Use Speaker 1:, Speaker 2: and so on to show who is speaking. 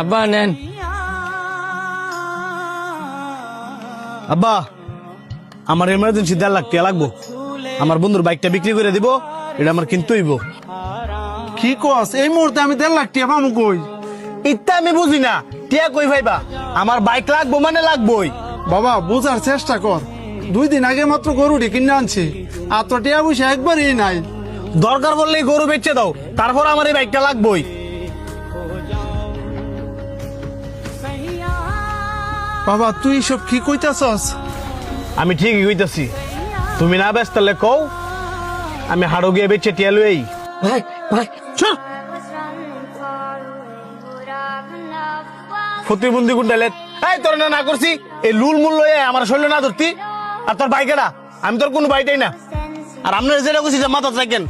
Speaker 1: আব্বা নেন।
Speaker 2: আব্বা আমার এমার্জেন্সি 1.5 লাখ টাকা লাগবো। আমার বন্ধুর বাইকটা বিক্রি করে দিব, এটা আমার কিনতে হইব।
Speaker 3: কি কস এই মুহূর্তে আমি 1.5 লাখ টাকা পাবো কই?
Speaker 2: ইত্যা আমি বুঝি না, টিয়া কই ভাইবা? আমার বাইক লাগবো মানে লাগবোই।
Speaker 3: বাবা বোঝার চেষ্টা কর, 2 দিন আগে মাত্র গরুটি কিনে আনছি, আর তো টিয়া পয়সা একবারই নাই।
Speaker 2: দরকার বললেই গরু বেচে দাও, তারপর আমার এই বাইকটা লাগবোই।
Speaker 3: বাবা তুই সব কি কইতাছস?
Speaker 2: আমি ঠিকই কইতাছি, তুমি না ব্যস্ত তাহলে কও, আমি হাড়ো গিয়ে বেচে টিয়া লই।
Speaker 1: ভাই ভাই
Speaker 2: প্রতিবন্ধী গুন্ডালে এই তোর না করছি, এই লুল মূল লয়ে আমার শরীর না ধরতি। আর তোর বাইকেরা, আমি তোর কোনো বাইটাই না। আর আপনার যেটা কইছি যে মাথা রাখেন,